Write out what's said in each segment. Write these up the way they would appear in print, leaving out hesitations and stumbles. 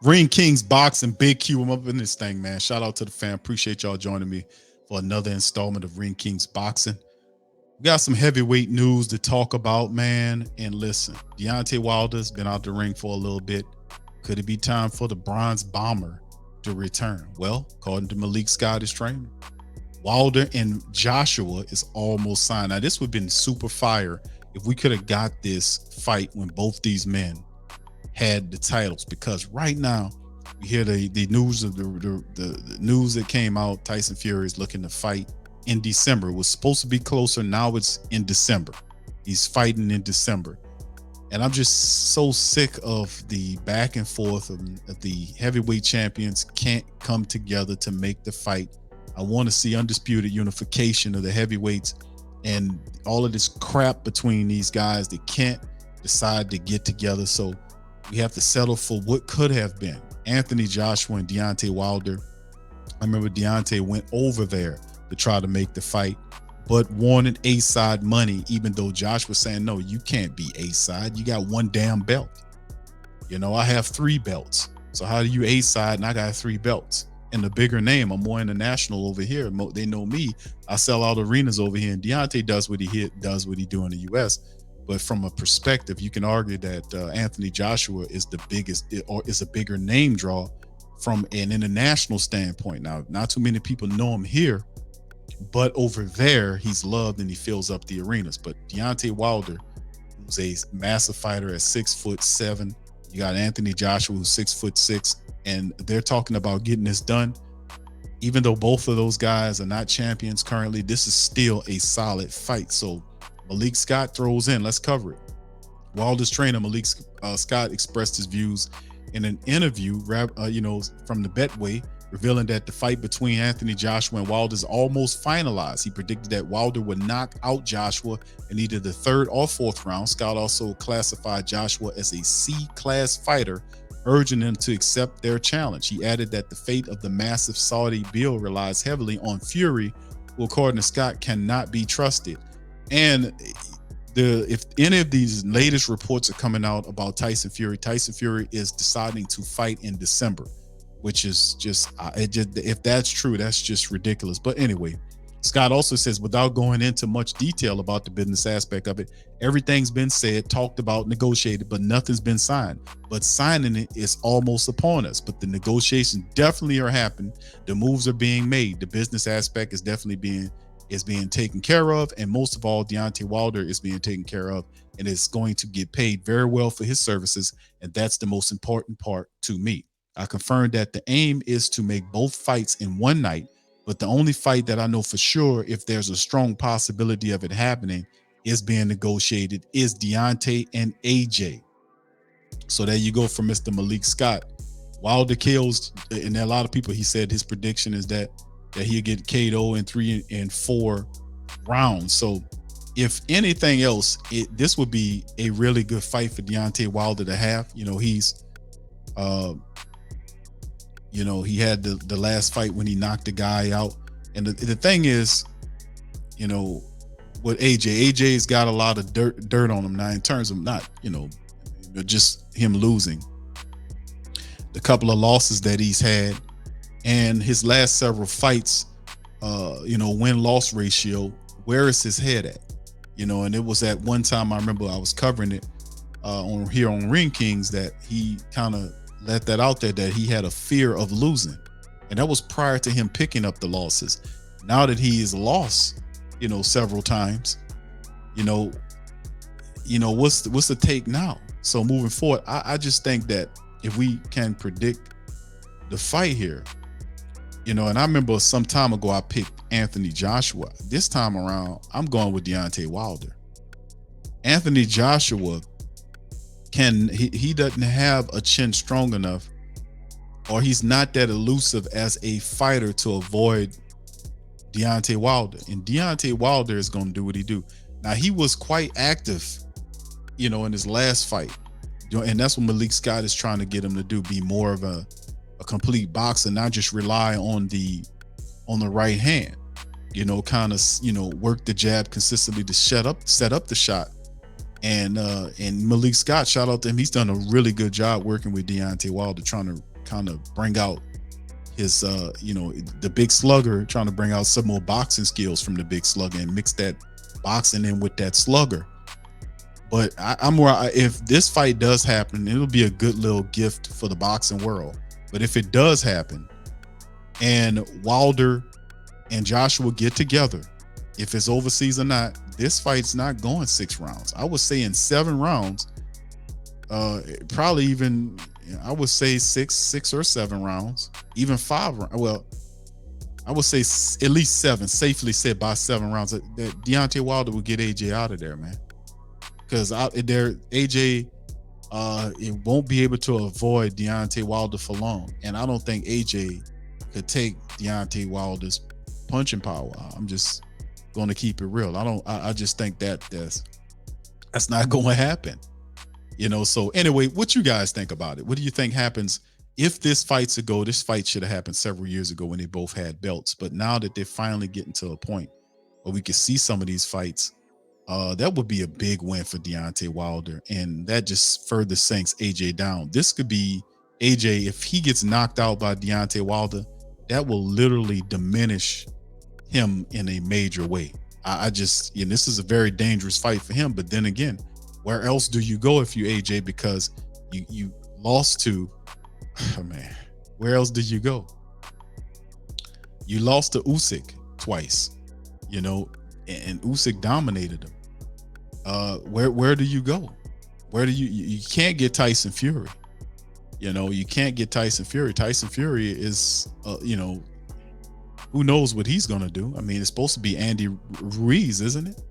Ring Kings Boxing, Big Q. I'm up in this thing, man. Shout out to the fam. Appreciate y'all joining me for another installment of Ring Kings Boxing. We got some heavyweight news to talk about, man. And listen, Deontay Wilder's been out the ring for a little bit. Could it be time for the Bronze Bomber to return? Well, according to Malik Scott, his trainer, Wilder and Joshua is almost signed. Now, this would have been super fire if we could have got this fight when both these men had the titles, because right now we hear the news of the news that came out. Tyson Fury is looking to fight in December. It was supposed to be closer. Now it's in December. He's fighting in December. And I'm just so sick of the back and forth of the heavyweight champions can't come together to make the fight. I want to see undisputed unification of the heavyweights, and all of this crap between these guys that can't decide to get together. So we have to settle for what could have been Anthony Joshua and Deontay Wilder. I remember Deontay went over there to try to make the fight, but wanted A-side money, even though Josh was saying, no, you can't be A-side. You got one damn belt. You know, I have 3 belts. So how do you A-side and I got 3 belts? And the bigger name, I'm more international over here. They know me. I sell out arenas over here, and Deontay does what he do in the U.S. But from a perspective, you can argue that Anthony Joshua is the biggest, or is a bigger name draw from an international standpoint. Now, not too many people know him here, but over there, he's loved and he fills up the arenas. But Deontay Wilder, who's a massive fighter at 6'7", you got Anthony Joshua, who's 6'6", and they're talking about getting this done. Even though both of those guys are not champions currently, this is still a solid fight. So Malik Scott throws in. Let's cover it. Wilder's trainer, Malik Scott, expressed his views in an interview, from the Betway, revealing that the fight between Anthony Joshua and Wilder is almost finalized. He predicted that Wilder would knock out Joshua in either the 3rd or 4th round. Scott also classified Joshua as a C-class fighter, urging them to accept their challenge. He added that the fate of the massive Saudi bill relies heavily on Fury, who, according to Scott, cannot be trusted. And if any of these latest reports are coming out about Tyson Fury is deciding to fight in December, which is just if that's true, that's just ridiculous. But anyway, Scott also says, without going into much detail about the business aspect of it, everything's been said, talked about, negotiated, but nothing's been signed. But signing it is almost upon us. But the negotiations definitely are happening. The moves are being made. The business aspect is definitely being taken care of. And most of all, Deontay Wilder is being taken care of and is going to get paid very well for his services. And that's the most important part to me. I confirmed that the aim is to make both fights in one night, but the only fight that I know for sure, if there's a strong possibility of it happening, is being negotiated, is Deontay and AJ. So there you go from Mr. Malik Scott. Wilder kills, and a lot of people, he said his prediction is that he'll get KO in 3 and 4 rounds. So if anything else, this would be a really good fight for Deontay Wilder to have. You know, he's he had the last fight when he knocked the guy out. And the thing is, with AJ's got a lot of dirt on him now in terms of not, just him losing. The couple of losses that he's had and his last several fights, win-loss ratio, where is his head at? And it was at one time, I remember I was covering it on Ring Kings, that he kind of let that out there, that he had a fear of losing, and that was prior to him picking up the losses. Now that he is lost, several times, what's the take now? So moving forward, I just think that if we can predict the fight here, and I remember some time ago I picked Anthony Joshua. This time around, I'm going with Deontay Wilder. Anthony Joshua he doesn't have a chin strong enough, or he's not that elusive as a fighter to avoid Deontay Wilder. And Deontay Wilder is going to do what he do. Now, he was quite active, in his last fight. And that's what Malik Scott is trying to get him to do, be more of a complete boxer, not just rely on the right hand, kind of, work the jab consistently to set up the shot. And Malik Scott, shout out to him. He's done a really good job working with Deontay Wilder, trying to kind of bring out his the big slugger, trying to bring out some more boxing skills from the big slugger and mix that boxing in with that slugger. But I'm more, if this fight does happen, it'll be a good little gift for the boxing world. But if it does happen and Wilder and Joshua get together, if it's overseas or not, this fight's not going 6 rounds. I would say in 7 rounds, probably even, I would say six or 7 rounds, even 5 rounds. Well, I would say at least 7, safely said by 7 rounds. That Deontay Wilder will get AJ out of there, man. Because AJ, it won't be able to avoid Deontay Wilder for long. And I don't think AJ could take Deontay Wilder's punching power. I'm just going to keep it real. I just think that's not going to happen. So anyway, what you guys think about it? What do you think happens if this fight's a go? This fight should have happened several years ago when they both had belts. But now that they're finally getting to a point where we can see some of these fights, that would be a big win for Deontay Wilder. And that just further sinks AJ down. This could be AJ, if he gets knocked out by Deontay Wilder, that will literally diminish him in a major way. This is a very dangerous fight for him. But then again, where else do you go if you AJ? Because you lost to, oh man, where else did you go? You lost to Usyk twice, and Usyk dominated him. Where do you go? Where do you can't get Tyson Fury? You can't get Tyson Fury. Tyson Fury is, who knows what he's gonna do? I mean, it's supposed to be Andy Ruiz, isn't it?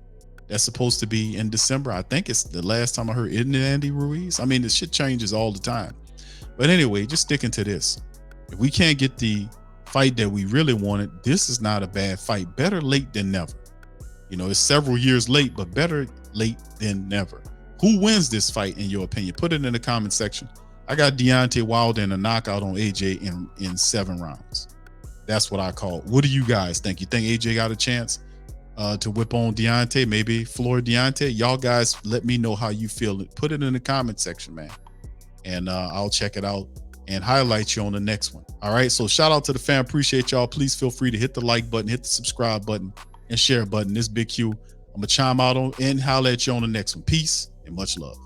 That's supposed to be in December. I think it's the last time I heard, isn't it Andy Ruiz? I mean, this shit changes all the time. But anyway, just sticking to this. If we can't get the fight that we really wanted, this is not a bad fight. Better late than never. It's several years late, but better late than never. Who wins this fight in your opinion? Put it in the comment section. I got Deontay Wilder in a knockout on AJ in 7 rounds. That's what I call it. What do you guys think? You think AJ got a chance to whip on Deontay, maybe floor Deontay? Y'all guys, let me know how you feel. Put it in the comment section, man. And I'll check it out and highlight you on the next one. All right. So shout out to the fam. Appreciate y'all. Please feel free to hit the like button, hit the subscribe button, and share button. This Big Q. I'm going to chime out on and holler at you on the next one. Peace and much love.